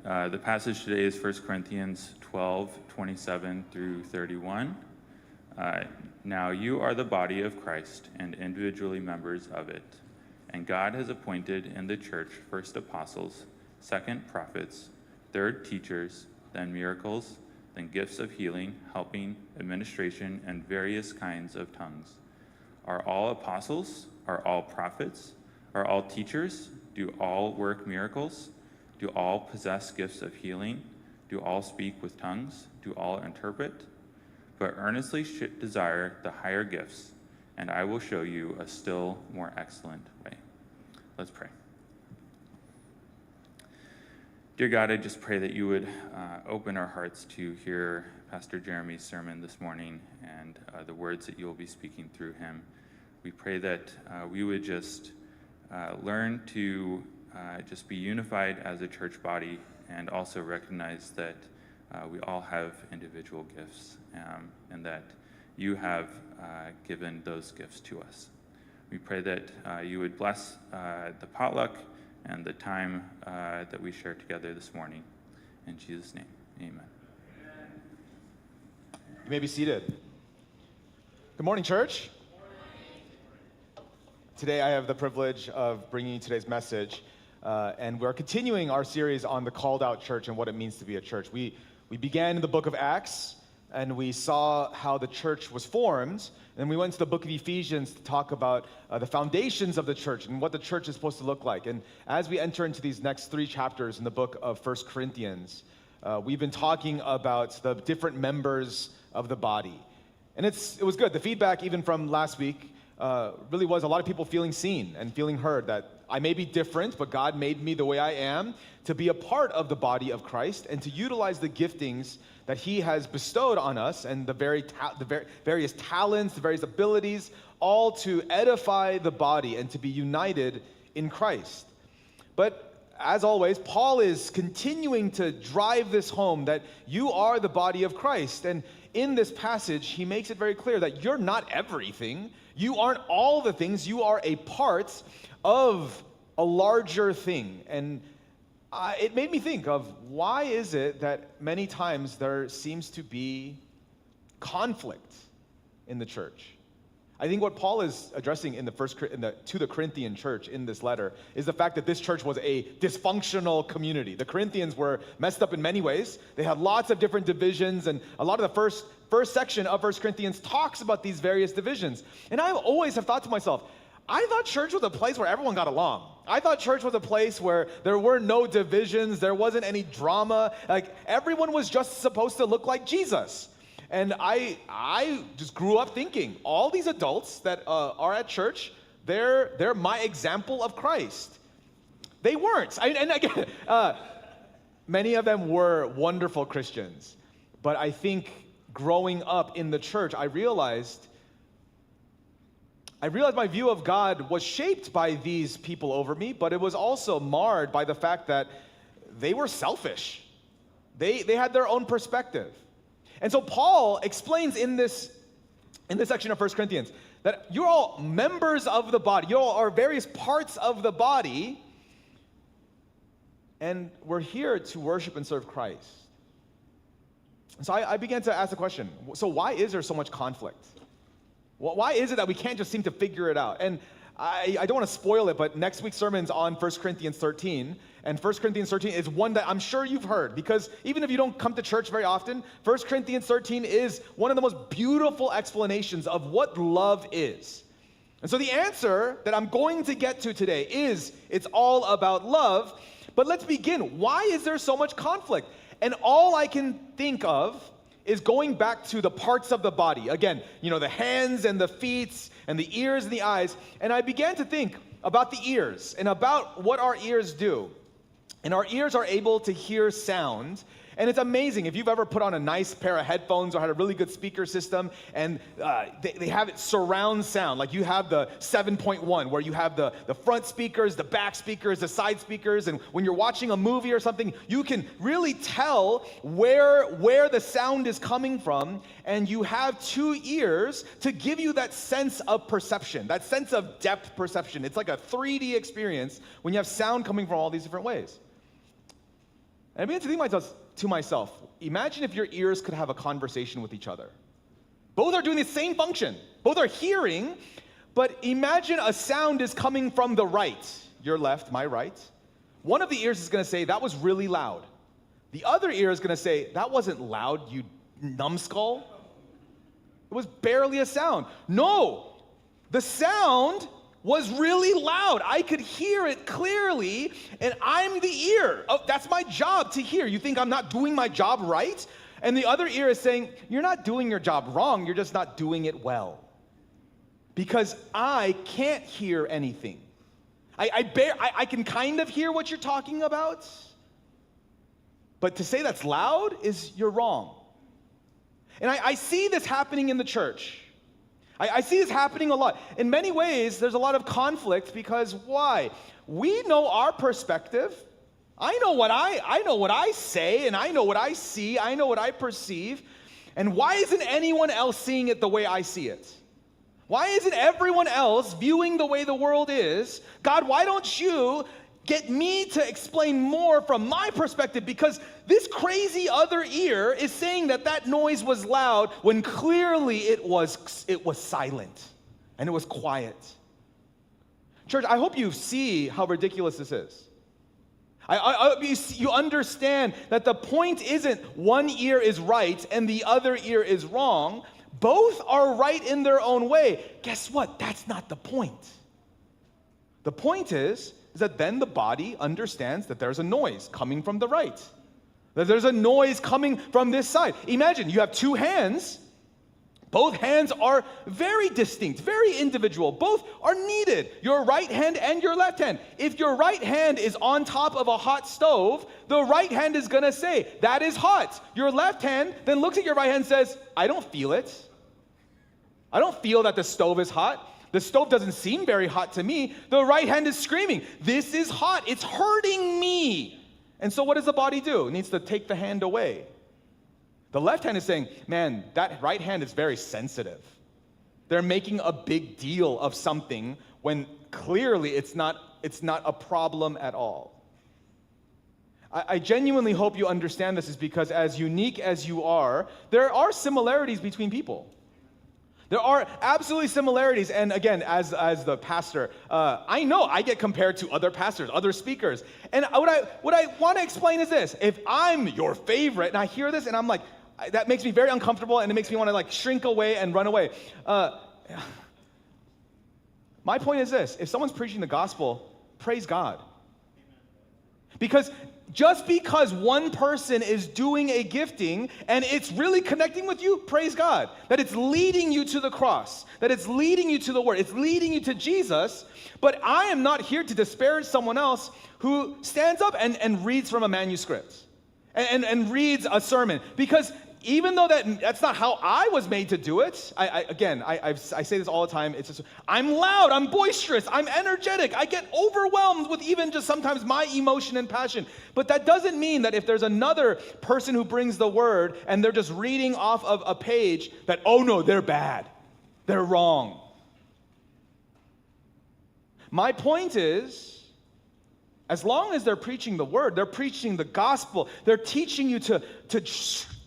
The passage today is 1 Corinthians 12:27 through 31. Now you are the body of Christ and individually members of it. And God has appointed in the church first apostles, second prophets, third teachers, then miracles, then gifts of healing, helping, administration, and various kinds of tongues. Are all apostles? Are all prophets? Are all teachers? Do all work miracles? Do all possess gifts of healing? Do all speak with tongues? Do all interpret? But earnestly desire the higher gifts, and I will show you a still more excellent way. Let's pray. Dear God, I just pray that you would open our hearts to hear Pastor Jeremy's sermon this morning and the words that you will be speaking through him. We pray that we would just learn to just be unified as a church body and also recognize that we all have individual gifts and that you have given those gifts to us. We pray that you would bless the potluck and the time that we share together this morning. In Jesus' name, amen. You may be seated. Good morning, church. Today I have the privilege of bringing you today's message, and we're continuing our series on the called out church and what it means to be a church. We began in the book of Acts, and we saw how the church was formed, and we went to the book of Ephesians to talk about the foundations of the church and what the church is supposed to look like. And as we enter into these next 3 chapters in the book of 1 Corinthians, we've been talking about the different members of the body. And it was good. The feedback even from last week really was a lot of people feeling seen and feeling heard, that I may be different, but God made me the way I am to be a part of the body of Christ and to utilize the giftings that he has bestowed on us and the various talents, the various abilities, all to edify the body and to be united in Christ. But as always, Paul is continuing to drive this home that you are the body of Christ. And in this passage, he makes it very clear that you're not everything. You aren't all the things. You are a part of a larger thing. And it made me think of why is it that many times there seems to be conflict in the church. I think what Paul is addressing to the Corinthian church in this letter is the fact that this church was a dysfunctional community. The Corinthians were messed up in many ways. They had lots of different divisions, and a lot of the first section of 1 Corinthians talks about these various divisions. And I always have thought to myself, I thought church was a place where everyone got along. I thought church was a place where there were no divisions, there wasn't any drama, like everyone was just supposed to look like Jesus. And I just grew up thinking, all these adults that are at church, they're my example of Christ. They weren't. Many of them were wonderful Christians. But I think growing up in the church, I realized my view of God was shaped by these people over me, but it was also marred by the fact that they were selfish. They had their own perspective. And so Paul explains in this section of 1 Corinthians that you're all members of the body. You all are various parts of the body, and we're here to worship and serve Christ. And so I began to ask the question, so why is there so much conflict? Why is it that we can't just seem to figure it out? And I don't want to spoil it, but next week's sermon's on 1 Corinthians 13. And 1 Corinthians 13 is one that I'm sure you've heard, because even if you don't come to church very often, 1 Corinthians 13 is one of the most beautiful explanations of what love is. And so the answer that I'm going to get to today is it's all about love. But let's begin. Why is there so much conflict? And all I can think of is going back to the parts of the body. Again, the hands and the feet and the ears and the eyes. And I began to think about the ears and about what our ears do. And our ears are able to hear sound. And it's amazing. If you've ever put on a nice pair of headphones or had a really good speaker system, and they have it surround sound, like you have the 7.1, where you have the front speakers, the back speakers, the side speakers, and when you're watching a movie or something, you can really tell where the sound is coming from, and you have 2 ears to give you that sense of perception, that sense of depth perception. It's like a 3D experience when you have sound coming from all these different ways. And I began to think to myself, imagine if your ears could have a conversation with each other. Both are doing the same function. Both are hearing, but imagine a sound is coming from the right, your left, my right. One of the ears is going to say, that was really loud. The other ear is going to say, that wasn't loud, you numbskull. It was barely a sound. No, the sound was really loud. I could hear it clearly, and I'm the ear. Oh, that's my job to hear. You think I'm not doing my job right? And the other ear is saying, you're not doing your job wrong, you're just not doing it well. Because I can't hear anything. I can kind of hear what you're talking about, but to say that's loud is you're wrong. And I see this happening in the church. I see this happening a lot. In many ways, there's a lot of conflict because why? We know our perspective. I know what I say, and I know what I see. I know what I perceive. And why isn't anyone else seeing it the way I see it? Why isn't everyone else viewing the way the world is? God, why don't you get me to explain more from my perspective? Because this crazy other ear is saying that noise was loud when clearly it was silent and it was quiet. Church, I hope you see how ridiculous this is. You understand that the point isn't one ear is right and the other ear is wrong. Both are right in their own way. Guess what? That's not the point. The point is that then the body understands that there's a noise coming from the right. That there's a noise coming from this side. Imagine you have two hands. Both hands are very distinct, very individual. Both are needed, your right hand and your left hand. If your right hand is on top of a hot stove, the right hand is going to say, that is hot. Your left hand then looks at your right hand and says, I don't feel it. I don't feel that the stove is hot. The stove doesn't seem very hot to me. The right hand is screaming, this is hot. It's hurting me. And so what does the body do? It needs to take the hand away. The left hand is saying, man, that right hand is very sensitive. They're making a big deal of something when clearly it's not a problem at all. I genuinely hope you understand this is because as unique as you are, there are similarities between people. There are absolutely similarities, and again, as the pastor, I know I get compared to other pastors, other speakers, and what I want to explain is this: if I'm your favorite, and I hear this, and I'm like, that makes me very uncomfortable, and it makes me want to like shrink away and run away. My point is this: if someone's preaching the gospel, praise God, because just because one person is doing a gifting and it's really connecting with you, praise God. That it's leading you to the cross, that it's leading you to the word, it's leading you to Jesus. But I am not here to disparage someone else who stands up and reads from a manuscript and reads a sermon. Because even though that's not how I was made to do it, I say this all the time, it's just, I'm loud, I'm boisterous, I'm energetic, I get overwhelmed with even just sometimes my emotion and passion. But that doesn't mean that if there's another person who brings the word and they're just reading off of a page that, oh no, they're bad, they're wrong. My point is, as long as they're preaching the word, they're preaching the gospel, they're teaching you to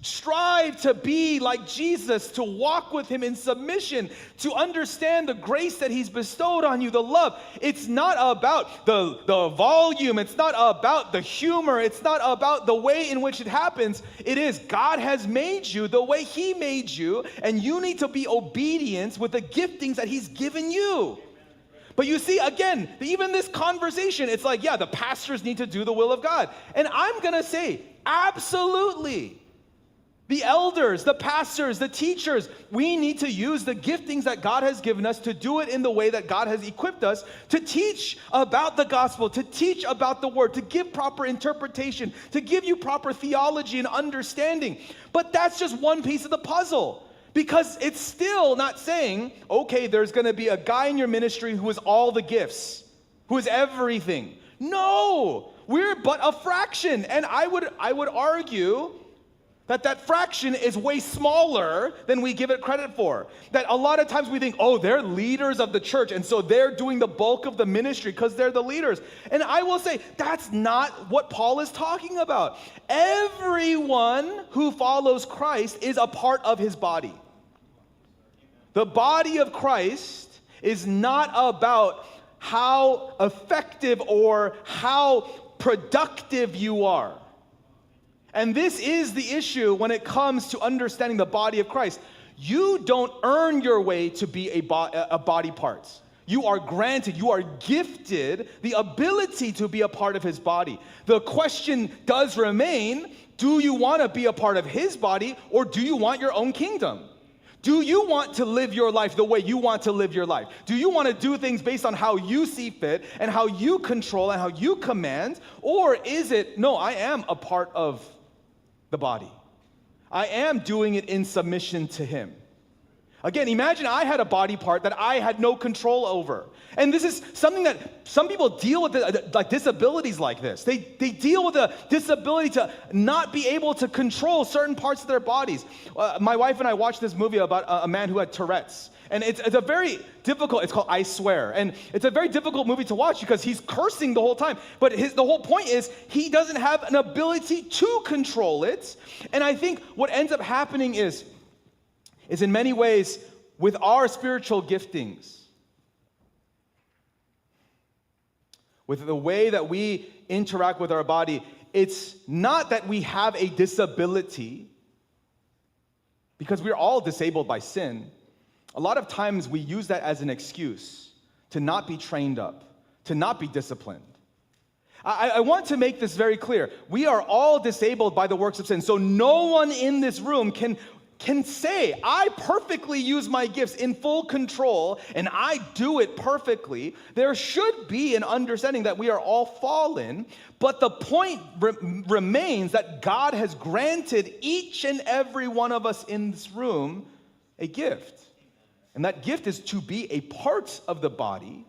strive to be like Jesus, to walk with him in submission, to understand the grace that he's bestowed on you, the love. It's not about the volume. It's not about the humor. It's not about the way in which it happens. It is God has made you the way he made you, and you need to be obedient with the giftings that he's given you. But you see, again, even this conversation, it's like, yeah, the pastors need to do the will of God. And I'm going to say, absolutely. The elders, the pastors, the teachers, we need to use the giftings that God has given us to do it in the way that God has equipped us to teach about the gospel, to teach about the word, to give proper interpretation, to give you proper theology and understanding. But that's just one piece of the puzzle. Because it's still not saying, okay, there's going to be a guy in your ministry who is all the gifts, who is everything. No, we're but a fraction. And I would argue That fraction is way smaller than we give it credit for. That a lot of times we think, oh, they're leaders of the church, and so they're doing the bulk of the ministry because they're the leaders. And I will say, that's not what Paul is talking about. Everyone who follows Christ is a part of his body. The body of Christ is not about how effective or how productive you are. And this is the issue when it comes to understanding the body of Christ. You don't earn your way to be a body part. You are granted, you are gifted the ability to be a part of his body. The question does remain, do you want to be a part of his body, or do you want your own kingdom? Do you want to live your life the way you want to live your life? Do you want to do things based on how you see fit and how you control and how you command? Or is it, no, I am a part of the body. I am doing it in submission to him. Again, imagine I had a body part that I had no control over. And this is something that some people deal with, like disabilities like this. They deal with a disability to not be able to control certain parts of their bodies. My wife and I watched this movie about a man who had Tourette's. And it's a very difficult, it's called I Swear. And it's a very difficult movie to watch because he's cursing the whole time. But the whole point is he doesn't have an ability to control it. And I think what ends up happening is in many ways with our spiritual giftings, with the way that we interact with our body, it's not that we have a disability, because we're all disabled by sin. A lot of times we use that as an excuse to not be trained up, to not be disciplined. I want to make this very clear. We are all disabled by the works of sin. So no one in this room can say, I perfectly use my gifts in full control and I do it perfectly. There should be an understanding that we are all fallen, but the point remains that God has granted each and every one of us in this room a gift. And that gift is to be a part of the body,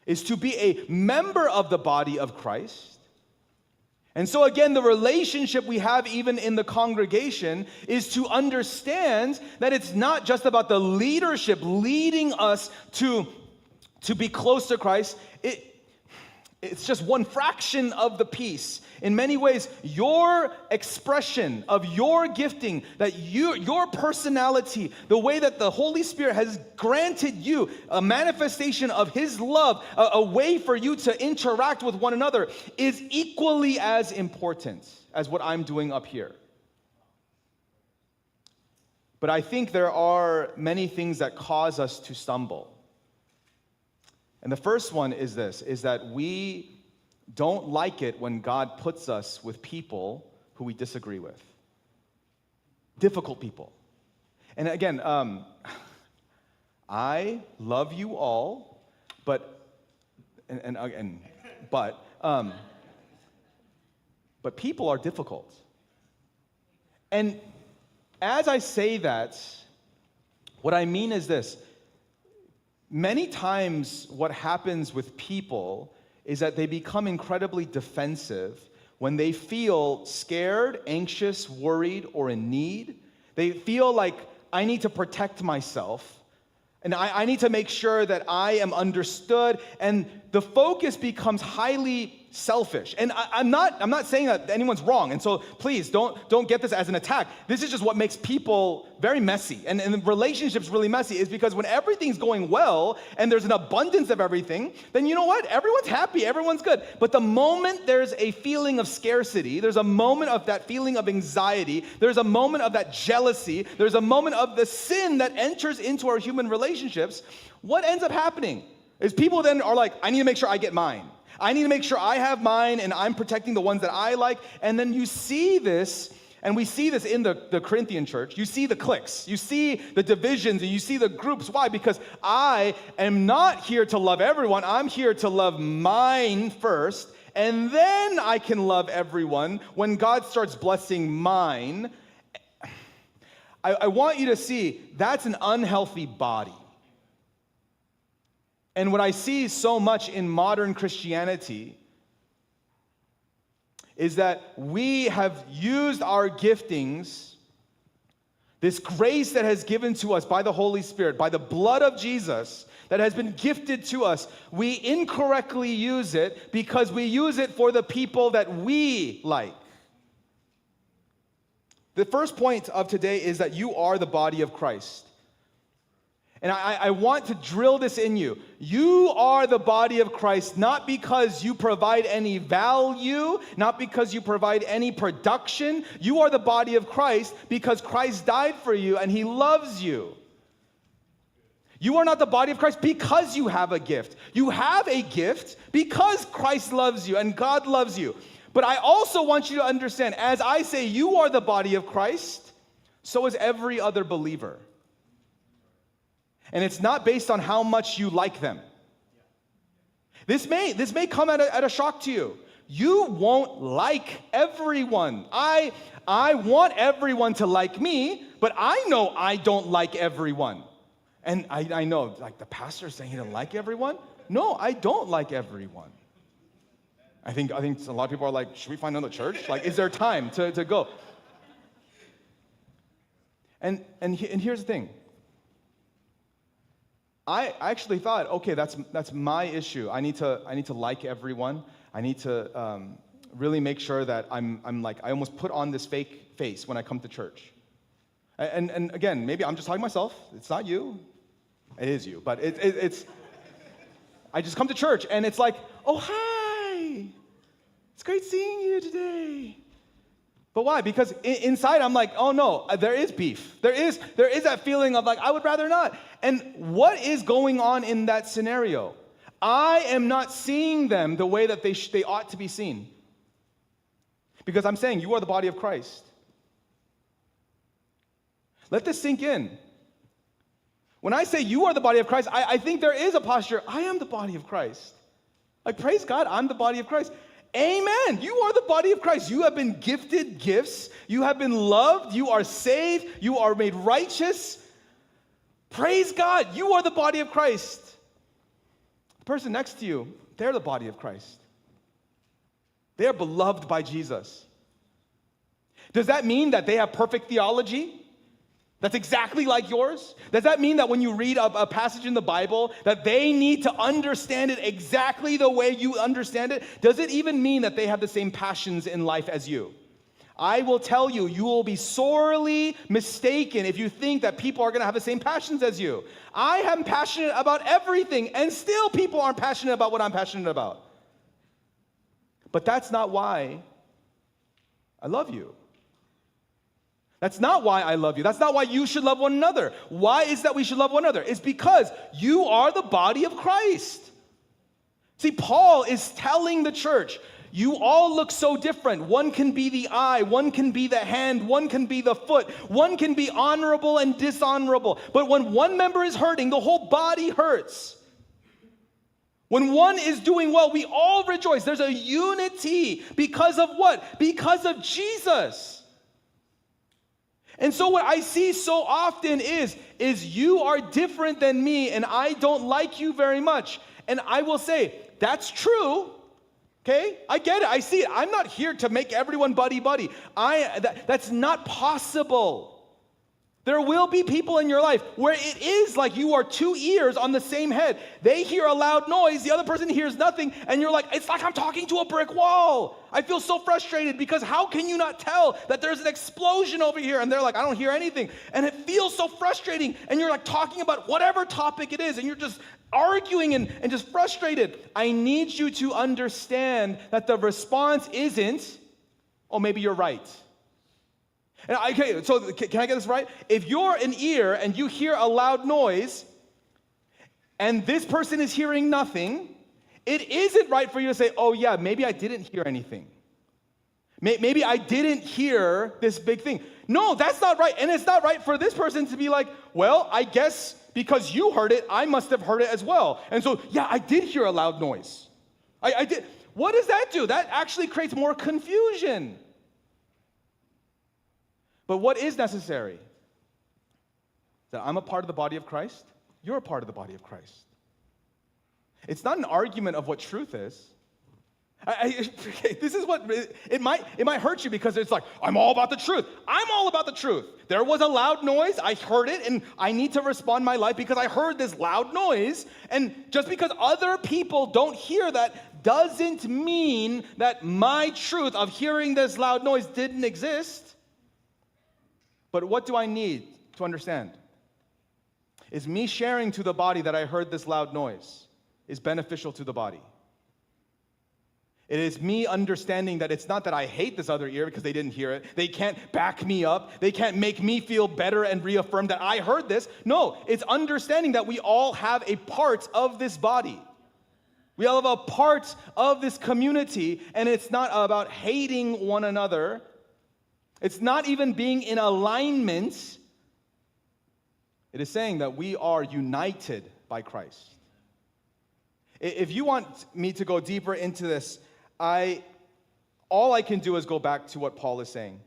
is to be a member of the body of Christ. And so again, the relationship we have even in the congregation is to understand that it's not just about the leadership leading us to be close to Christ. It's just one fraction of the piece. In many ways, your expression of your gifting, that your personality, the way that the Holy Spirit has granted you a manifestation of his love, a way for you to interact with one another, is equally as important as what I'm doing up here. But I think there are many things that cause us to stumble. And the first one is this, is that we don't like it when God puts us with people who we disagree with. Difficult people. And again, I love you all, but people are difficult. And as I say that, what I mean is this. Many times what happens with people is that they become incredibly defensive when they feel scared, anxious, worried, or in need. They feel like, I need to protect myself, and I need to make sure that I am understood, and the focus becomes highly selfish. And I'm not saying that anyone's wrong, and so please don't get this as an attack. This is just what makes people very messy, and relationships really messy, is because when everything's going well and there's an abundance of everything, then you know what? Everyone's happy, everyone's good. But the moment there's a feeling of scarcity, there's a moment of that feeling of anxiety, there's a moment of that jealousy, there's a moment of the sin that enters into our human relationships, what ends up happening is people then are like, I need to make sure I get mine. I need to make sure I have mine and I'm protecting the ones that I like. And then you see this, and we see this in the Corinthian church. You see the cliques, you see the divisions, and you see the groups. Why? Because I am not here to love everyone. I'm here to love mine first, and then I can love everyone. When God starts blessing mine, I want you to see that's an unhealthy body. And what I see so much in modern Christianity is that we have used our giftings, this grace that has given to us by the Holy Spirit, by the blood of Jesus that has been gifted to us, we incorrectly use it because we use it for the people that we like. The first point of today is that you are the body of Christ. And I want to drill this in you. You are the body of Christ not because you provide any value, not because you provide any production. You are the body of Christ because Christ died for you and he loves you. You are not the body of Christ because you have a gift. You have a gift because Christ loves you and God loves you. But I also want you to understand, as I say you are the body of Christ, so is every other believer. And it's not based on how much you like them. This may come at a shock to you. You won't like everyone. I want everyone to like me, but I know I don't like everyone. And I know, like the pastor's saying he doesn't like everyone. No, I don't like everyone. I think a lot of people are like, should we find another church? Like, is there time to go? And here's the thing. I actually thought, okay, that's my issue. I need to like everyone. I need to really make sure that I'm like, I almost put on this fake face when I come to church. And again, maybe I'm just talking to myself. It's not you. It is you, but it's. I just come to church and it's like, oh hi, it's great seeing you today. But why? Because inside I'm like, oh no, there is beef. There is that feeling of like, I would rather not. And what is going on in that scenario? I am not seeing them the way that they ought to be seen. Because I'm saying you are the body of Christ. Let this sink in. When I say you are the body of Christ, I think there is a posture, I am the body of Christ. Like, praise God, I'm the body of Christ. Amen. You are the body of Christ. You have been gifted gifts. You have been loved. You are saved. You are made righteous. Praise God. You are the body of Christ. The person next to you, they're the body of Christ. They are beloved by Jesus. Does that mean that they have perfect theology? That's exactly like yours? Does that mean that when you read a passage in the Bible, that they need to understand it exactly the way you understand it? Does it even mean that they have the same passions in life as you? I will tell you, you will be sorely mistaken if you think that people are going to have the same passions as you. I am passionate about everything, and still people aren't passionate about what I'm passionate about. But that's not why I love you. That's not why I love you. That's not why you should love one another. Why is that we should love one another? It's because you are the body of Christ. See, Paul is telling the church, you all look so different. One can be the eye, one can be the hand, one can be the foot, one can be honorable and dishonorable. But when one member is hurting, the whole body hurts. When one is doing well, we all rejoice. There's a unity because of what? Because of Jesus. And so what I see so often is you are different than me and I don't like you very much. And I will say, that's true. Okay? I get it. I see it. I'm not here to make everyone buddy-buddy. That's not possible. There will be people in your life where it is like you are two ears on the same head. They hear a loud noise, the other person hears nothing, and you're like, it's like I'm talking to a brick wall. I feel so frustrated because how can you not tell that there's an explosion over here? And they're like, I don't hear anything. And it feels so frustrating. And you're like talking about whatever topic it is, and you're just arguing and just frustrated. I need you to understand that the response isn't, oh, maybe you're right. And okay, so can I get this right? If you're an ear and you hear a loud noise and this person is hearing nothing, it isn't right for you to say, oh yeah, maybe I didn't hear anything. Maybe I didn't hear this big thing. No, that's not right. And it's not right for this person to be like, well, I guess because you heard it, I must have heard it as well. And so, yeah, I did hear a loud noise. I did. What does that do? That actually creates more confusion. But what is necessary? That I'm a part of the body of Christ, you're a part of the body of Christ. It's not an argument of what truth is. This is what it might hurt you because it's like, I'm all about the truth. I'm all about the truth. There was a loud noise. I heard it, and I need to respond my life because I heard this loud noise. And just because other people don't hear that doesn't mean that my truth of hearing this loud noise didn't exist. But what do I need to understand? Is me sharing to the body that I heard this loud noise is beneficial to the body. It is me understanding that it's not that I hate this other ear because they didn't hear it. They can't back me up. They can't make me feel better and reaffirm that I heard this. No, it's understanding that we all have a part of this body. We all have a part of this community, and it's not about hating one another. It's not even being in alignment. It is saying that we are united by Christ. If you want me to go deeper into this, all I can do is go back to what Paul is saying.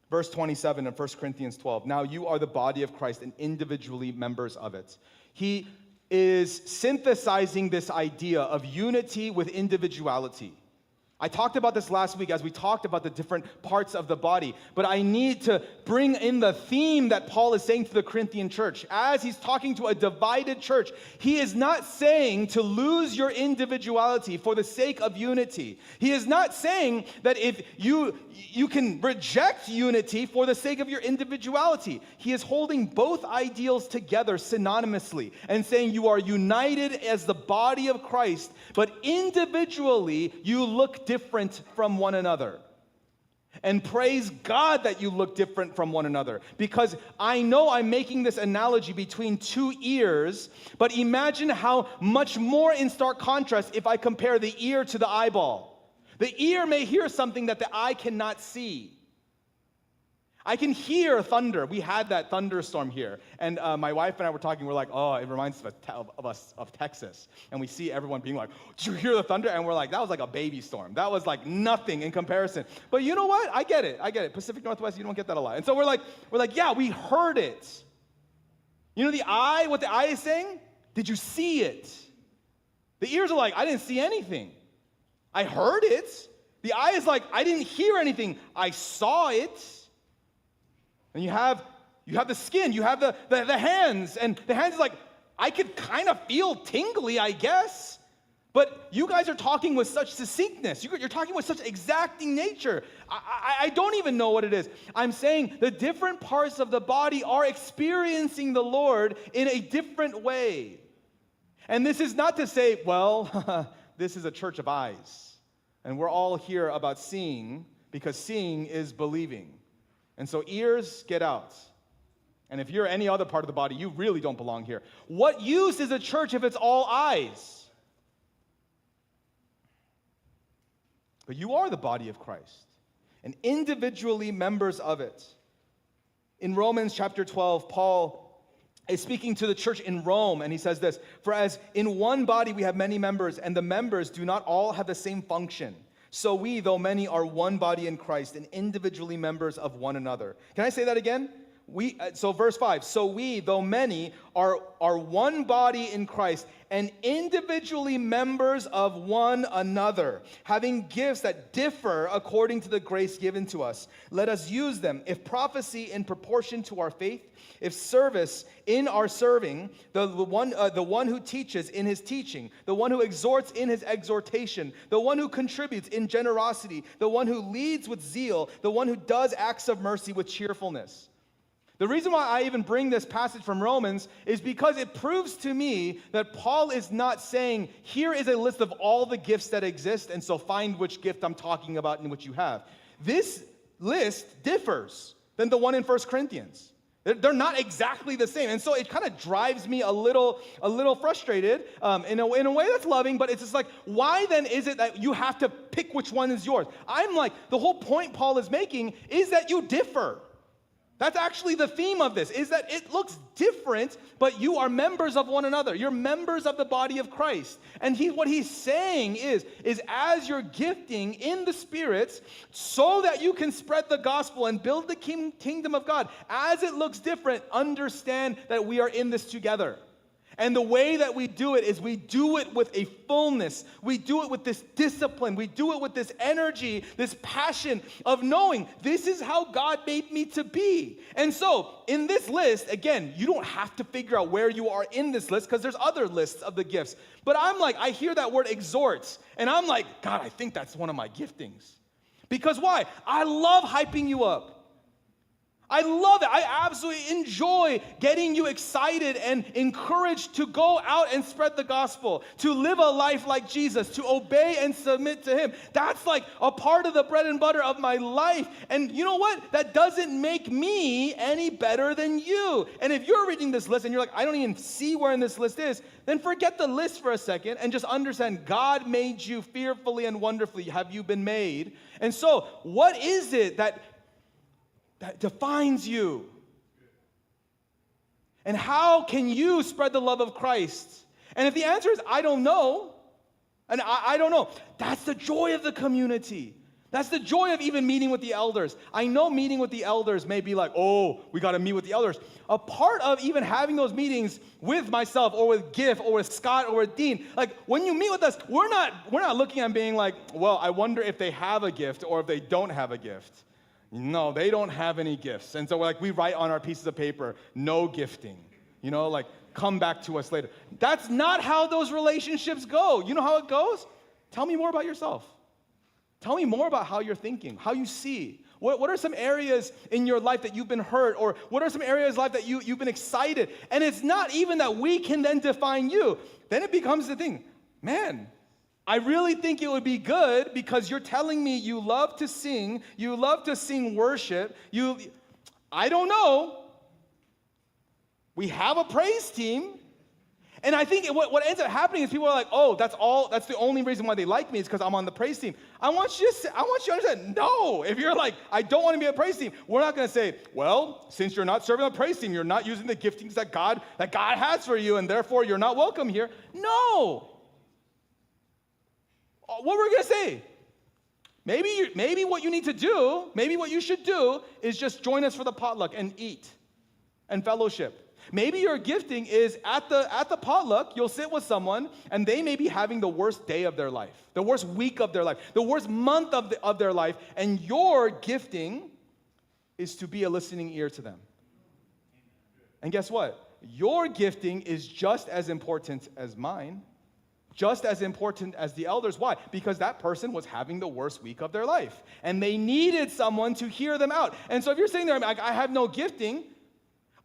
Verse 27 in 1 Corinthians 12. Now you are the body of Christ and individually members of it. He is synthesizing this idea of unity with individuality. I talked about this last week as we talked about the different parts of the body, but I need to bring in the theme that Paul is saying to the Corinthian church. As he's talking to a divided church, he is not saying to lose your individuality for the sake of unity. He is not saying that if you can reject unity for the sake of your individuality. He is holding both ideals together synonymously and saying you are united as the body of Christ, but individually you look different from one another. And praise God that you look different from one another. Because I know I'm making this analogy between two ears, but imagine how much more in stark contrast if I compare the ear to the eyeball. The ear may hear something that the eye cannot see. I can hear thunder. We had that thunderstorm here. And my wife and I were talking. We're like, oh, it reminds us of Texas. And we see everyone being like, did you hear the thunder? And we're like, that was like a baby storm. That was like nothing in comparison. But you know what? I get it. Pacific Northwest, you don't get that a lot. And so we're like, yeah, we heard it. You know what the eye is saying? Did you see it? The ears are like, I didn't see anything. I heard it. The eye is like, I didn't hear anything. I saw it. And you have the skin, you have the hands, and the hands is like, I could kind of feel tingly, I guess. But you guys are talking with such succinctness. You're talking with such exacting nature. I don't even know what it is. I'm saying the different parts of the body are experiencing the Lord in a different way. And this is not to say, well, this is a church of eyes. And we're all here about seeing, because seeing is believing. And so ears, get out. And if you're any other part of the body, you really don't belong here. What use is a church if it's all eyes? But you are the body of Christ, and individually members of it. In Romans chapter 12, Paul is speaking to the church in Rome, and he says this, for as in one body we have many members, and the members do not all have the same function. So we, though many, are one body in Christ and individually members of one another. Can I say that again? So verse 5, so we, though many, are one body in Christ and individually members of one another, having gifts that differ according to the grace given to us. Let us use them. If prophecy in proportion to our faith, if service in our serving, the one who teaches in his teaching, the one who exhorts in his exhortation, the one who contributes in generosity, the one who leads with zeal, the one who does acts of mercy with cheerfulness. The reason why I even bring this passage from Romans is because it proves to me that Paul is not saying, here is a list of all the gifts that exist, and so find which gift I'm talking about and which you have. This list differs than the one in 1 Corinthians. They're not exactly the same. And so it kind of drives me a little frustrated in a way that's loving, but it's just like, why then is it that you have to pick which one is yours? I'm like, the whole point Paul is making is that you differ. That's actually the theme of this, is that it looks different, but you are members of one another. You're members of the body of Christ. And what he's saying is as you're gifting in the spirits so that you can spread the gospel and build the kingdom of God, as it looks different, understand that we are in this together. And the way that we do it is we do it with a fullness. We do it with this discipline. We do it with this energy, this passion of knowing this is how God made me to be. And so in this list, again, you don't have to figure out where you are in this list because there's other lists of the gifts. But I'm like, I hear that word exhort, and I'm like, God, I think that's one of my giftings. Because why? I love hyping you up. I love it. I absolutely enjoy getting you excited and encouraged to go out and spread the gospel, to live a life like Jesus, to obey and submit to him. That's like a part of the bread and butter of my life. And you know what? That doesn't make me any better than you. And if you're reading this list and you're like, I don't even see where in this list is, then forget the list for a second and just understand God made you fearfully and wonderfully have you been made. And so what is it that defines you? And how can you spread the love of Christ? And if the answer is, I don't know, and I don't know, that's the joy of the community. That's the joy of even meeting with the elders. I know meeting with the elders may be like, oh, we got to meet with the elders. A part of even having those meetings with myself or with Giff or with Scott or with Dean, like when you meet with us, we're not looking at being like, well, I wonder if they have a gift or if they don't have a gift. No, they don't have any gifts. And so we write on our pieces of paper, no gifting. Like come back to us later. That's not how those relationships go. You know how it goes? Tell me more about yourself. Tell me more about how you're thinking, how you see. What are some areas in your life that you've been hurt? Or what are some areas of life that you've been excited? And it's not even that we can then define you. Then it becomes the thing, man, I really think it would be good because you're telling me you love to sing worship. I don't know. We have a praise team. And I think what ends up happening is people are like, oh, that's the only reason why they like me is because I'm on the praise team. I want you to understand, no. If you're like, I don't want to be a praise team, we're not going to say, well, since you're not serving on the praise team, you're not using the giftings that God has for you, and therefore you're not welcome here. No. What we're going to say, maybe what you need to do, maybe what you should do is just join us for the potluck and eat and fellowship. Maybe your gifting is at the potluck, you'll sit with someone and they may be having the worst day of their life, the worst week of their life, the worst month of their life, and your gifting is to be a listening ear to them. And guess what? Your gifting is just as important as mine. Just as important as the elders. Why? Because that person was having the worst week of their life. And they needed someone to hear them out. And so if you're sitting there, like, I have no gifting,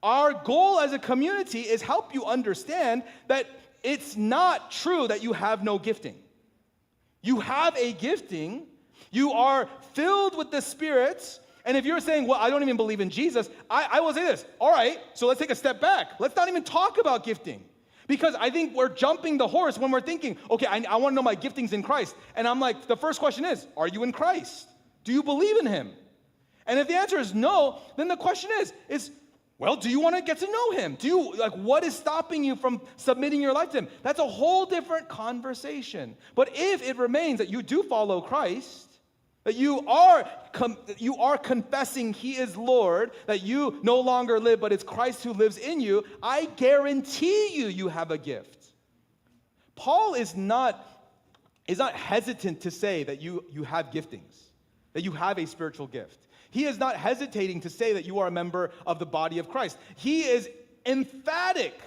our goal as a community is help you understand that it's not true that you have no gifting. You have a gifting. You are filled with the Spirit. And if you're saying, well, I don't even believe in Jesus, I will say this. All right, so let's take a step back. Let's not even talk about gifting. Because I think we're jumping the horse when we're thinking, okay, I want to know my giftings in Christ. And I'm like, the first question is, are you in Christ? Do you believe in him? And if the answer is no, then the question is, well, do you want to get to know him? What is stopping you from submitting your life to him? That's a whole different conversation. But if it remains that you do follow Christ, that you are confessing he is Lord, that you no longer live, but it's Christ who lives in you, I guarantee you have a gift. Paul is not hesitant to say that you have giftings, that you have a spiritual gift. He is not hesitating to say that you are a member of the body of Christ. He is emphatic.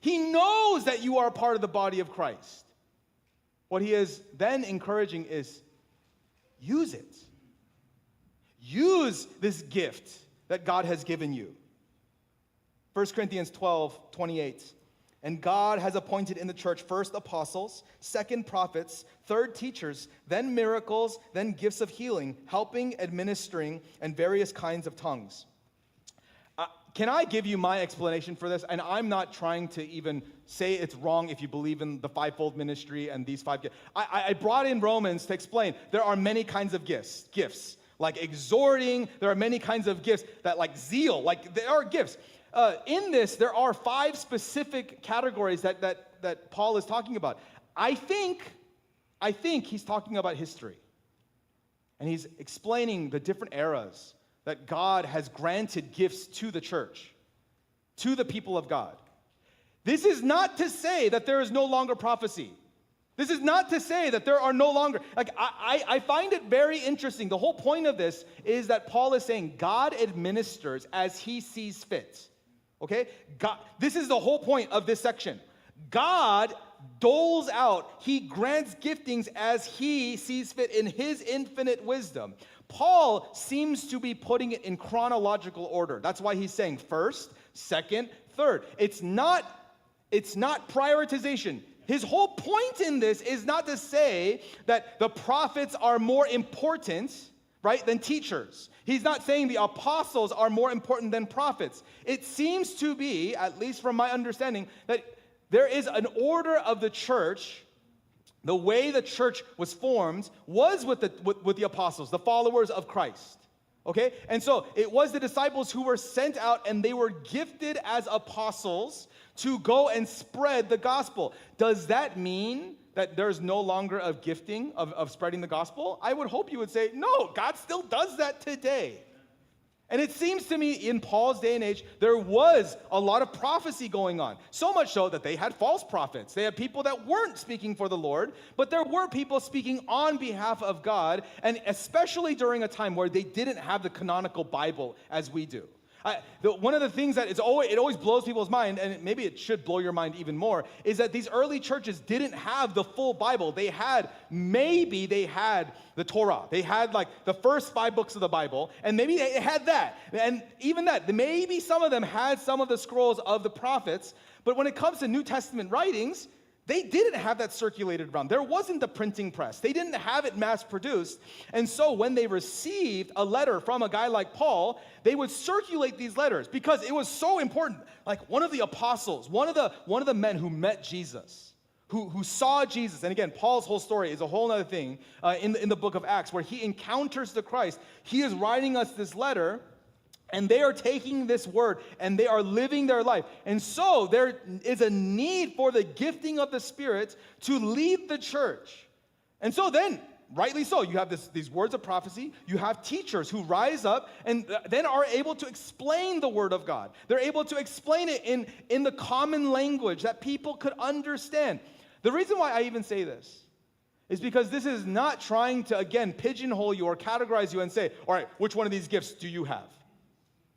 He knows that you are a part of the body of Christ. What he is then encouraging is, use it. Use this gift that God has given you. 1 Corinthians 12:28. And God has appointed in the church first apostles, second prophets, third teachers, then miracles, then gifts of healing, helping, administering, and various kinds of tongues. Can I give you my explanation for this? And I'm not trying to even say it's wrong if you believe in the fivefold ministry and these five gifts. I brought in Romans to explain there are many kinds of gifts. Like exhorting, there are many kinds of gifts that like zeal, like there are gifts. In this, there are 5 specific categories that Paul is talking about. I think he's talking about history. And he's explaining the different eras that God has granted gifts to the church, to the people of God. This is not to say that there is no longer prophecy. This is not to say that there are no longer, I find it very interesting. The whole point of this is that Paul is saying God administers as he sees fit. Okay? God, this is the whole point of this section. God doles out, he grants giftings as he sees fit in his infinite wisdom. Paul seems to be putting it in chronological order. That's why he's saying first, second, third. It's not prioritization. His whole point in this is not to say that the prophets are more important, right, than teachers. He's not saying the apostles are more important than prophets. It seems to be, at least from my understanding, that there is an order of the church. The way the church was formed was with the apostles, the followers of Christ. Okay? And so it was the disciples who were sent out, and they were gifted as apostles to go and spread the gospel. Does that mean that there's no longer a gifting of spreading the gospel? I would hope you would say, no, God still does that today. And it seems to me in Paul's day and age, there was a lot of prophecy going on. So much so that they had false prophets. They had people that weren't speaking for the Lord, but there were people speaking on behalf of God, and especially during a time where they didn't have the canonical Bible as we do. One of the things that it always blows people's mind, and maybe it should blow your mind even more, is that these early churches didn't have the full Bible. They had the Torah. They had like the first 5 books of the Bible, and maybe they had that. And even that, maybe some of them had some of the scrolls of the prophets, but when it comes to New Testament writings, they didn't have that circulated around. There wasn't the printing press. They didn't have it mass produced. And so when they received a letter from a guy like Paul, they would circulate these letters because it was so important. Like one of the apostles, one of the men who met Jesus, who saw Jesus. And again, Paul's whole story is a whole other thing in the book of Acts where he encounters the Christ. He is writing us this letter, and they are taking this word and they are living their life. And so there is a need for the gifting of the Spirit to lead the church. And so then, rightly so, you have these words of prophecy. You have teachers who rise up and then are able to explain the word of God. They're able to explain it in the common language that people could understand. The reason why I even say this is because this is not trying to, again, pigeonhole you or categorize you and say, all right, which one of these gifts do you have?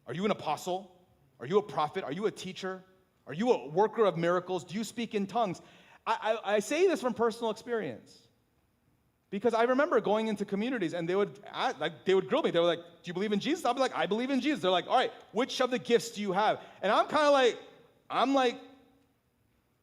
Are you an apostle? Are you a prophet? Are you a teacher? Are you a worker of miracles? Do you speak in tongues? I say this from personal experience because I remember going into communities and they would grill me. They were like, do you believe in Jesus? I'll be like, I believe in Jesus. They're like, all right, which of the gifts do you have? And I'm kind of like,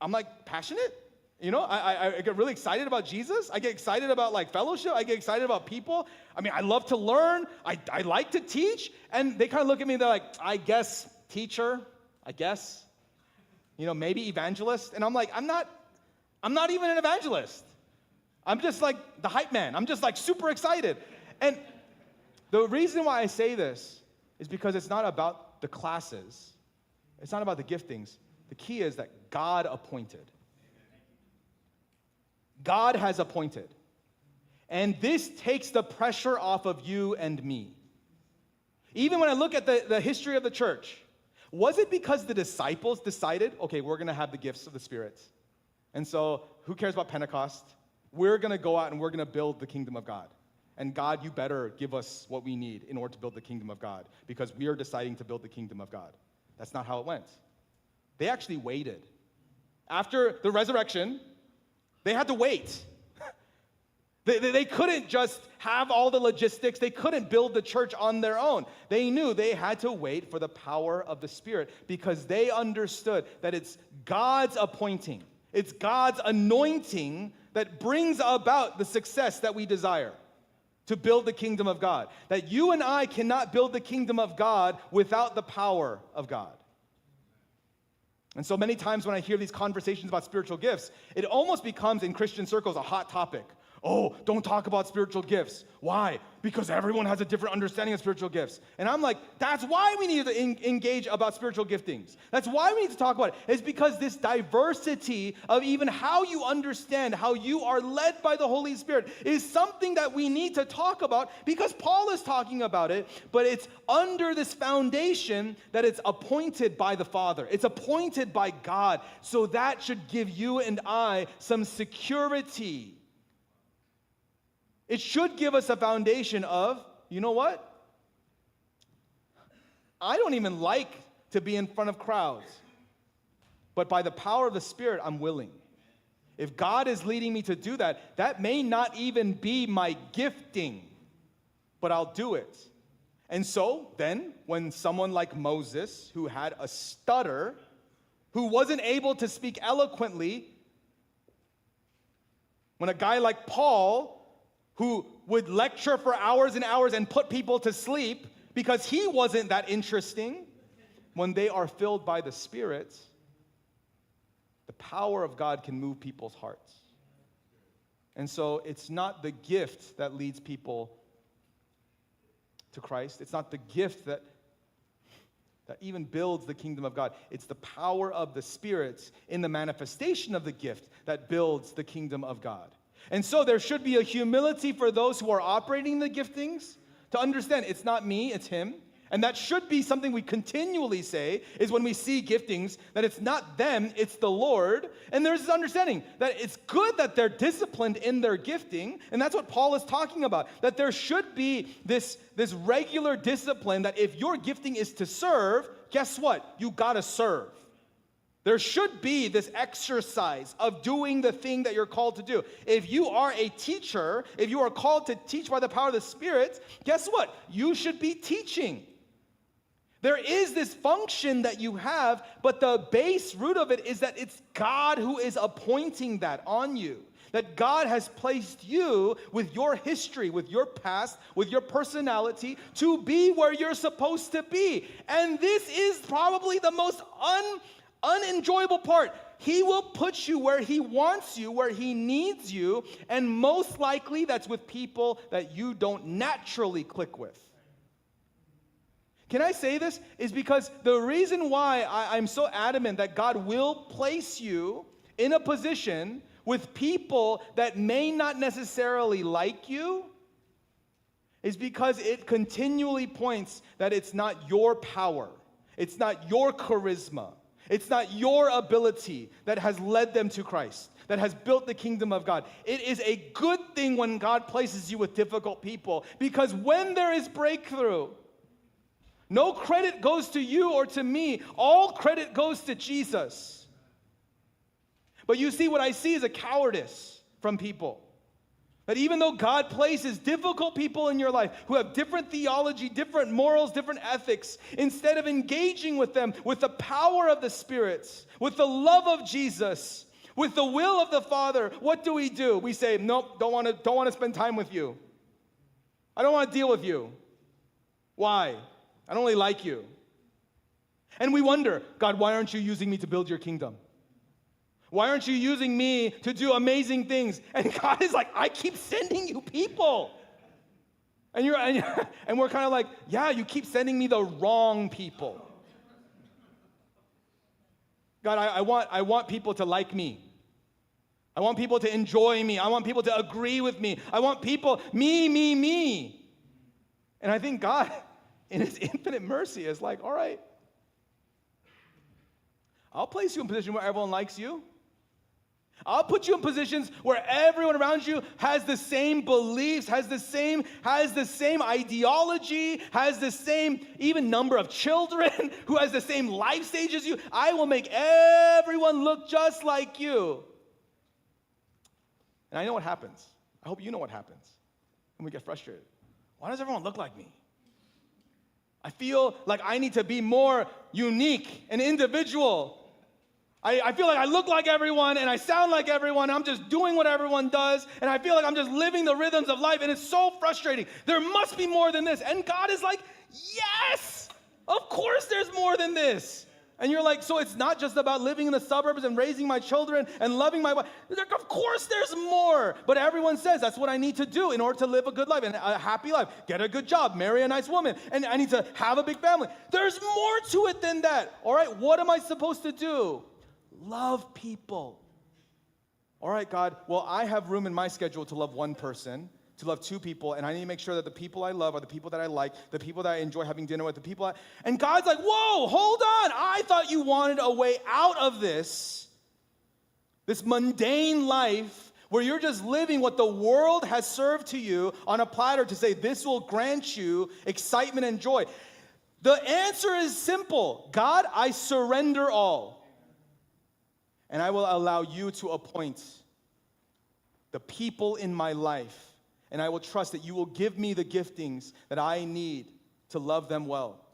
I'm passionate. You know, I get really excited about Jesus. I get excited about like fellowship. I get excited about people. I mean, I love to learn. I like to teach. And they kind of look at me, they're like, I guess teacher, I guess, you know, maybe evangelist. And I'm like, I'm not even an evangelist. I'm just like the hype man. I'm just like super excited. And the reason why I say this is because it's not about the classes. It's not about the giftings. The key is that God appointed. God has appointed. And this takes the pressure off of you and me. Even when I look at the history of the church, was it because the disciples decided, okay, we're going to have the gifts of the Spirit? And so who cares about Pentecost? We're going to go out and we're going to build the kingdom of God. And God, you better give us what we need in order to build the kingdom of God because we are deciding to build the kingdom of God. That's not how it went. They actually waited. After the resurrection, they had to wait. They couldn't just have all the logistics. They couldn't build the church on their own. They knew they had to wait for the power of the Spirit because they understood that it's God's appointing. It's God's anointing that brings about the success that we desire to build the kingdom of God. That you and I cannot build the kingdom of God without the power of God. And so many times when I hear these conversations about spiritual gifts, it almost becomes in Christian circles a hot topic. Oh, don't talk about spiritual gifts. Why? Because everyone has a different understanding of spiritual gifts. And I'm like, that's why we need to engage about spiritual giftings. That's why we need to talk about it. It's because this diversity of even how you understand, how you are led by the Holy Spirit is something that we need to talk about because Paul is talking about it, but it's under this foundation that it's appointed by the Father. It's appointed by God. So that should give you and I some security. It should give us a foundation of, you know what? I don't even like to be in front of crowds. But by the power of the Spirit, I'm willing. If God is leading me to do that, that may not even be my gifting, but I'll do it. And so then, when someone like Moses, who had a stutter, who wasn't able to speak eloquently, when a guy like Paul, who would lecture for hours and hours and put people to sleep because he wasn't that interesting, when they are filled by the Spirit, the power of God can move people's hearts. And so it's not the gift that leads people to Christ. It's not the gift that even builds the kingdom of God. It's the power of the Spirit in the manifestation of the gift that builds the kingdom of God. And so there should be a humility for those who are operating the giftings to understand it's not me, it's Him. And that should be something we continually say, is when we see giftings, that it's not them, it's the Lord. And there's this understanding that it's good that they're disciplined in their gifting, and that's what Paul is talking about, that there should be this regular discipline that if your gifting is to serve, guess what? You gotta serve. There should be this exercise of doing the thing that you're called to do. If you are a teacher, if you are called to teach by the power of the Spirit, guess what? You should be teaching. There is this function that you have, but the base root of it is that it's God who is appointing that on you. That God has placed you with your history, with your past, with your personality to be where you're supposed to be. And this is probably the most unenjoyable part. He will put you where He wants you, where He needs you, and most likely that's with people that you don't naturally click with. Can I say this? Is because the reason why I'm so adamant that God will place you in a position with people that may not necessarily like you is because it continually points that it's not your power, it's not your charisma, it's not your ability that has led them to Christ, that has built the kingdom of God. It is a good thing when God places you with difficult people, because when there is breakthrough, no credit goes to you or to me. All credit goes to Jesus. But you see, what I see is a cowardice from people. That even though God places difficult people in your life who have different theology, different morals, different ethics, instead of engaging with them with the power of the Spirit, with the love of Jesus, with the will of the Father, what do? We say, nope, don't want to spend time with you. I don't want to deal with you. Why? I don't really like you. And we wonder, God, why aren't you using me to build your kingdom? Why aren't you using me to do amazing things? And God is like, I keep sending you people. And we're kind of like, yeah, you keep sending me the wrong people. God, I want people to like me. I want people to enjoy me. I want people to agree with me. I want people, me. And I think God, in His infinite mercy, is like, all right, I'll place you in a position where everyone likes you. I'll put you in positions where everyone around you has the same beliefs, has the same ideology, has the same even number of children, who has the same life stage as you. I will make everyone look just like you. And I know what happens. I hope you know what happens when we get frustrated. Why does everyone look like me? I feel like I need to be more unique and individual. I feel like I look like everyone and I sound like everyone. I'm just doing what everyone does, and I feel like I'm just living the rhythms of life, and it's so frustrating. There must be more than this. And God is like, yes, of course there's more than this. And you're like, so it's not just about living in the suburbs and raising my children and loving my wife. Like, of course there's more. But everyone says that's what I need to do in order to live a good life and a happy life. Get a good job, marry a nice woman, and I need to have a big family. There's more to it than that. All right, what am I supposed to do? Love people. All right, God, well, I have room in my schedule to love one person, to love two people, and I need to make sure that the people I love are the people that I like, the people that I enjoy having dinner with, the people and God's like, whoa, hold on. I thought you wanted a way out of this mundane life where you're just living what the world has served to you on a platter to say this will grant you excitement and joy. The answer is simple. God, I surrender all. And I will allow you to appoint the people in my life. And I will trust that you will give me the giftings that I need to love them well.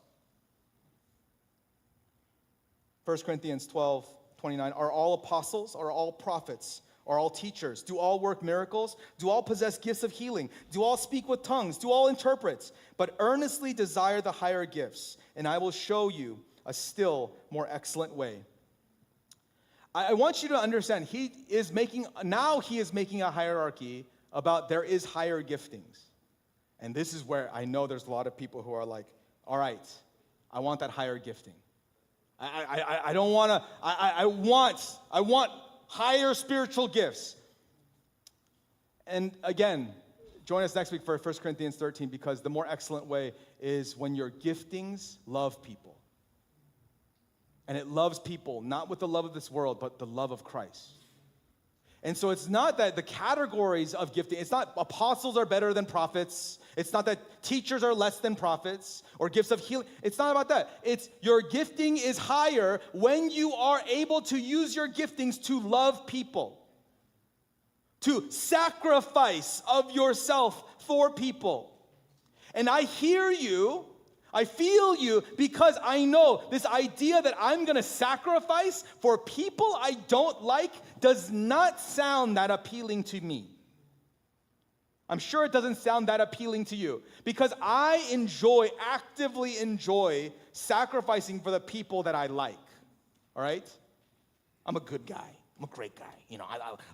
1 Corinthians 12:29. Are all apostles? Are all prophets? Are all teachers? Do all work miracles? Do all possess gifts of healing? Do all speak with tongues? Do all interpret? But earnestly desire the higher gifts, and I will show you a still more excellent way. I want you to understand, he is making a hierarchy about there is higher giftings. And this is where I know there's a lot of people who are like, all right, I want that higher gifting. I don't want to, I want higher spiritual gifts. And again, join us next week for 1 Corinthians 13, because the more excellent way is when your giftings love people. And it loves people, not with the love of this world, but the love of Christ. And so it's not that the categories of gifting, it's not apostles are better than prophets. It's not that teachers are less than prophets or gifts of healing. It's not about that. It's your gifting is higher when you are able to use your giftings to love people, to sacrifice of yourself for people. And I hear you. I feel you, because I know this idea that I'm going to sacrifice for people I don't like does not sound that appealing to me. I'm sure it doesn't sound that appealing to you, because I actively enjoy sacrificing for the people that I like. All right? I'm a good guy. I'm a great guy. You know,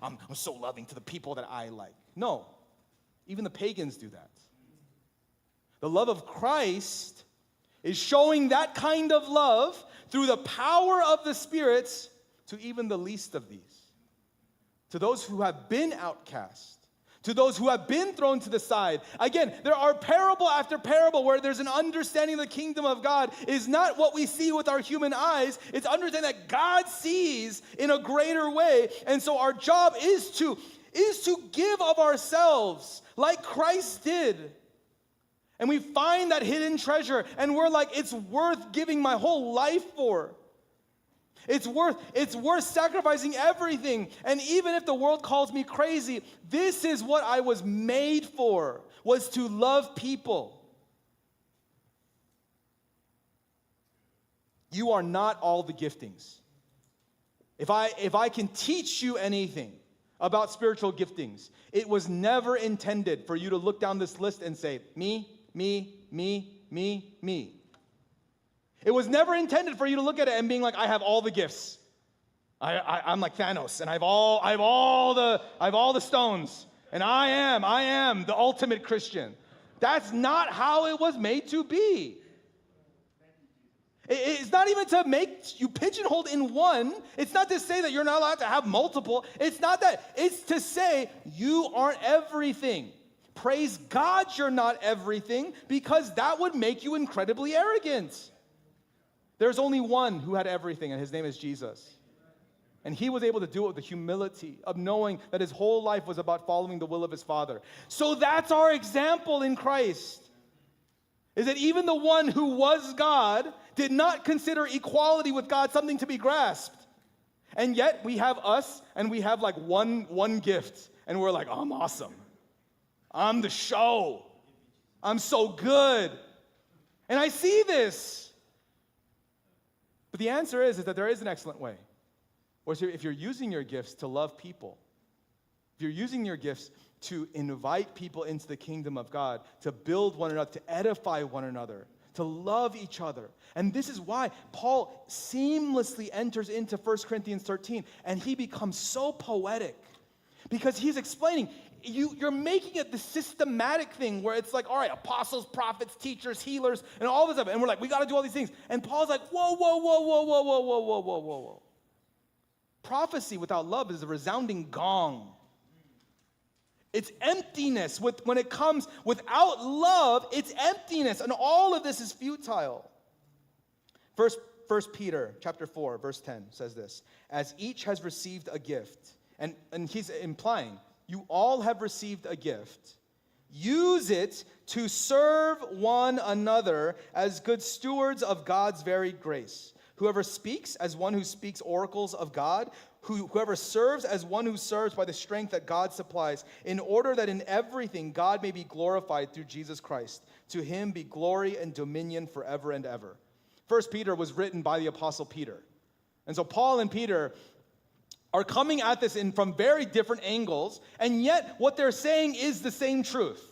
I'm so loving to the people that I like. No, even the pagans do that. The love of Christ is showing that kind of love through the power of the Spirit to even the least of these. To those who have been outcast. To those who have been thrown to the side. Again, there are parable after parable where there's an understanding of the kingdom of God is not what we see with our human eyes. It's understanding that God sees in a greater way. And so our job is to give of ourselves like Christ did. And we find that hidden treasure, and we're like, it's worth giving my whole life for. It's worth sacrificing everything. And even if the world calls me crazy, this is what I was made for, was to love people. You are not all the giftings. If I can teach you anything about spiritual giftings, it was never intended for you to look down this list and say, me. It was never intended for you to look at it and being like, I have all the gifts. I'm like Thanos, and I have all the stones, and I am the ultimate Christian. That's not how it was made to be. It's not even to make you pigeonholed in one. It's not to say that you're not allowed to have multiple. It's not that. It's to say you aren't everything. Praise God you're not everything, because that would make you incredibly arrogant. There's only one who had everything, and his name is Jesus. And he was able to do it with the humility of knowing that his whole life was about following the will of his Father. So that's our example in Christ, is that even the one who was God did not consider equality with God something to be grasped. And yet we have us, and we have like one gift, and we're like, oh, I'm awesome. I'm the show. I'm so good. And I see this. But the answer is that there is an excellent way. Or if you're using your gifts to love people, if you're using your gifts to invite people into the kingdom of God, to build one another, to edify one another, to love each other. And this is why Paul seamlessly enters into 1 Corinthians 13, and he becomes so poetic because he's explaining, you're making it the systematic thing where it's like, all right, apostles, prophets, teachers, healers, and all this stuff. And we're like, we got to do all these things. And Paul's like, whoa, whoa, whoa, whoa, whoa, whoa, whoa, whoa, whoa, whoa, whoa. Prophecy without love is a resounding gong. It's emptiness. When it comes without love, it's emptiness. And all of this is futile. First Peter chapter 4, verse 10 says this. As each has received a gift, and he's implying, you all have received a gift. Use it to serve one another as good stewards of God's varied grace. Whoever speaks as one who speaks oracles of God, whoever serves as one who serves by the strength that God supplies, in order that in everything God may be glorified through Jesus Christ. To him be glory and dominion forever and ever. 1 Peter was written by the Apostle Peter. And so Paul and Peter are coming at this from very different angles, and yet what they're saying is the same truth.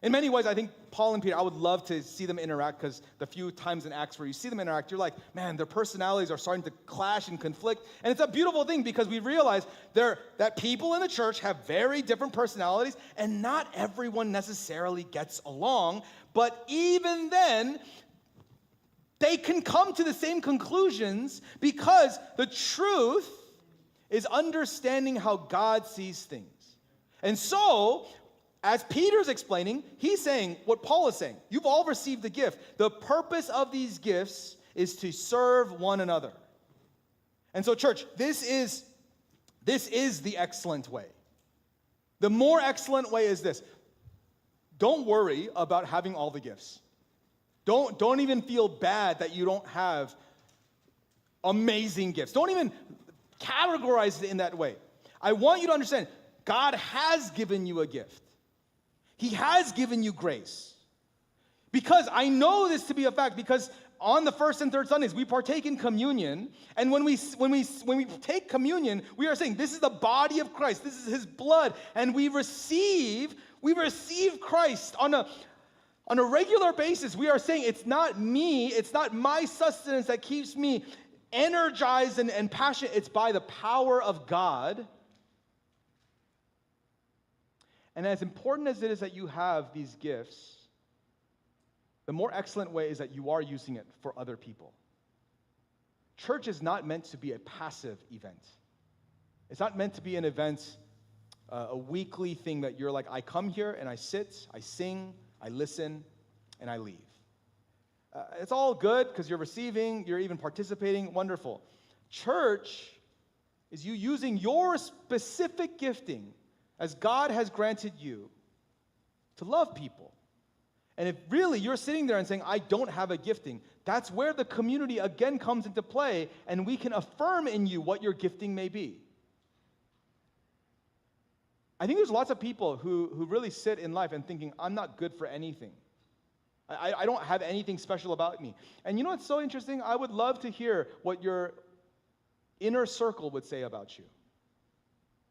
In many ways, I think Paul and Peter, I would love to see them interact, because the few times in Acts where you see them interact, you're like, man, their personalities are starting to clash and conflict. And it's a beautiful thing, because we realize that people in the church have very different personalities, and not everyone necessarily gets along. But even then, they can come to the same conclusions, because the truth is understanding how God sees things. And so, as Peter's explaining, he's saying what Paul is saying. You've all received the gift. The purpose of these gifts is to serve one another. And so, church, this is the excellent way. The more excellent way is this. Don't worry about having all the gifts. Don't even feel bad that you don't have amazing gifts. Don't even categorize it in that way. I want you to understand, God has given you a gift. He has given you grace. Because I know this to be a fact, because on the first and third Sundays, we partake in communion, and when we take communion, we are saying, this is the body of Christ, this is his blood, and we receive Christ on a regular basis. We are saying, it's not me, it's not my sustenance that keeps me energized and passionate, it's by the power of God. And as important as it is that you have these gifts, the more excellent way is that you are using it for other people. Church is not meant to be a passive event. It's not meant to be an event, a weekly thing that you're like, I come here and I sit, I sing, I listen, and I leave. It's all good because you're receiving, you're even participating, wonderful. Church is you using your specific gifting as God has granted you to love people. And if really you're sitting there and saying, I don't have a gifting, that's where the community again comes into play, and we can affirm in you what your gifting may be. I think there's lots of people who really sit in life and thinking, I'm not good for anything. I don't have anything special about me. And you know what's so interesting? I would love to hear what your inner circle would say about you.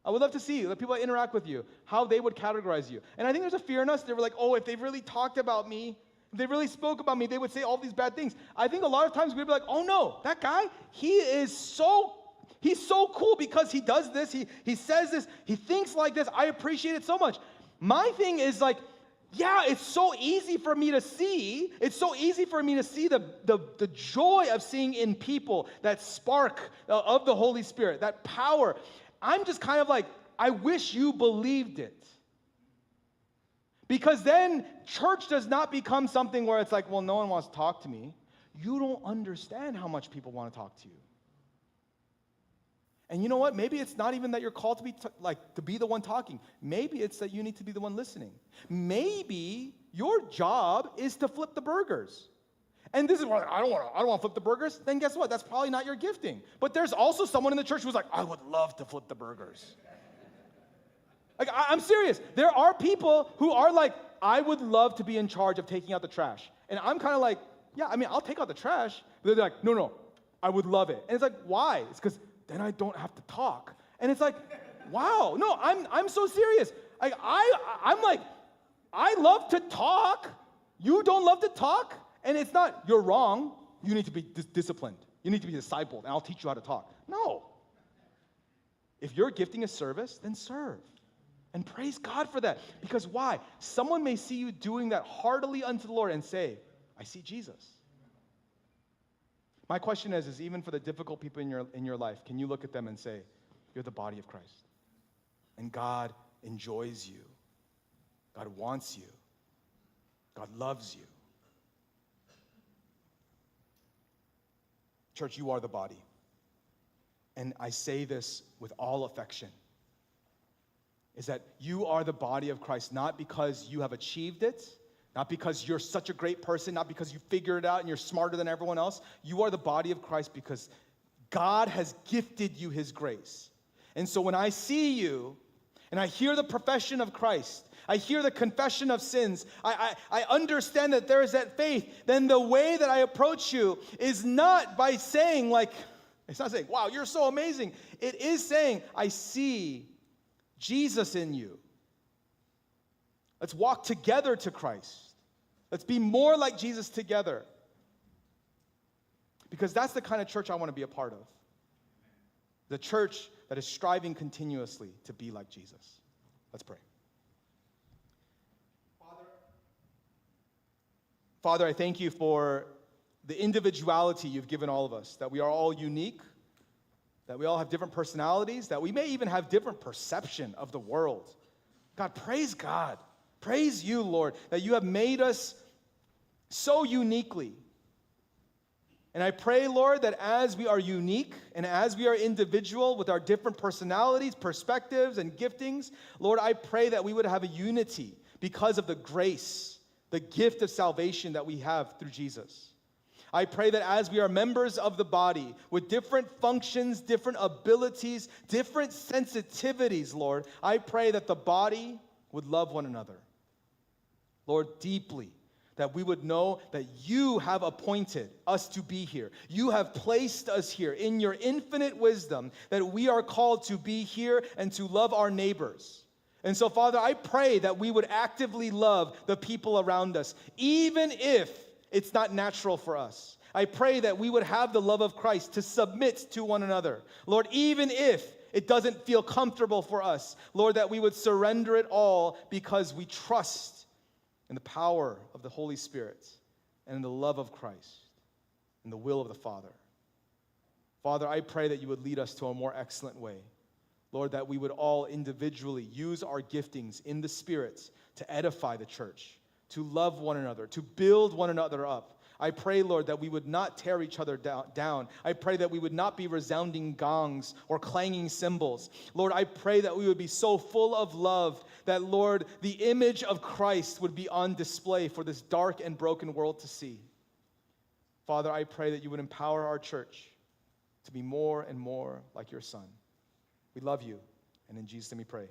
I would love to see the people that interact with you, how they would categorize you. And I think there's a fear in us. They were like, oh, if they really talked about me, if they really spoke about me, they would say all these bad things. I think a lot of times we'd be like, oh no, that guy, he's so cool because he does this, he says this, he thinks like this. I appreciate it so much. My thing is like, yeah, it's so easy for me to see. It's so easy for me to see the joy of seeing in people that spark of the Holy Spirit, that power. I'm just kind of like, I wish you believed it. Because then church does not become something where it's like, well, no one wants to talk to me. You don't understand how much people want to talk to you. And you know what? Maybe it's not even that you're called to be to be the one talking. Maybe it's that you need to be the one listening. Maybe your job is to flip the burgers. And this is why I don't want to flip the burgers. Then guess what? That's probably not your gifting. But there's also someone in the church who's like, I would love to flip the burgers. Like, I'm serious. There are people who are like, I would love to be in charge of taking out the trash. And I'm kind of like, yeah, I mean, I'll take out the trash. But they're like, no, I would love it. And it's like, why? It's because then I don't have to talk. And it's like, wow, no, I'm so serious. I'm like, I love to talk. You don't love to talk? And it's not, you're wrong, you need to be disciplined. You need to be discipled, and I'll teach you how to talk. No. If your gifting is service, then serve. And praise God for that. Because why? Someone may see you doing that heartily unto the Lord and say, I see Jesus. My question is even for the difficult people in your life, can you look at them and say, you're the body of Christ? And God enjoys you. God wants you. God loves you. Church, you are the body. And I say this with all affection, is that you are the body of Christ, not because you have achieved it, not because you're such a great person, not because you figured it out and you're smarter than everyone else. You are the body of Christ because God has gifted you his grace. And so when I see you and I hear the profession of Christ, I hear the confession of sins, I understand that there is that faith, then the way that I approach you is not by saying it's not saying, wow, you're so amazing. It is saying, I see Jesus in you. Let's walk together to Christ. Let's be more like Jesus together. Because that's the kind of church I want to be a part of. The church that is striving continuously to be like Jesus. Let's pray. Father, I thank you for the individuality you've given all of us, that we are all unique, that we all have different personalities, that we may even have different perception of the world. God, praise God. Praise you, Lord, that you have made us so uniquely. And I pray, Lord, that as we are unique and as we are individual with our different personalities, perspectives, and giftings, Lord, I pray that we would have a unity because of the grace, the gift of salvation that we have through Jesus. I pray that as we are members of the body with different functions, different abilities, different sensitivities, Lord, I pray that the body would love one another. Lord, deeply, that we would know that you have appointed us to be here. You have placed us here in your infinite wisdom, that we are called to be here and to love our neighbors. And so, Father, I pray that we would actively love the people around us, even if it's not natural for us. I pray that we would have the love of Christ to submit to one another. Lord, even if it doesn't feel comfortable for us, Lord, that we would surrender it all because we trust in the power of the Holy Spirit and in the love of Christ and the will of the Father. Father, I pray that you would lead us to a more excellent way. Lord, that we would all individually use our giftings in the Spirit to edify the church, to love one another, to build one another up. I pray, Lord, that we would not tear each other down. I pray that we would not be resounding gongs or clanging cymbals. Lord, I pray that we would be so full of love that, Lord, the image of Christ would be on display for this dark and broken world to see. Father, I pray that you would empower our church to be more and more like your Son. We love you, and in Jesus' name we pray.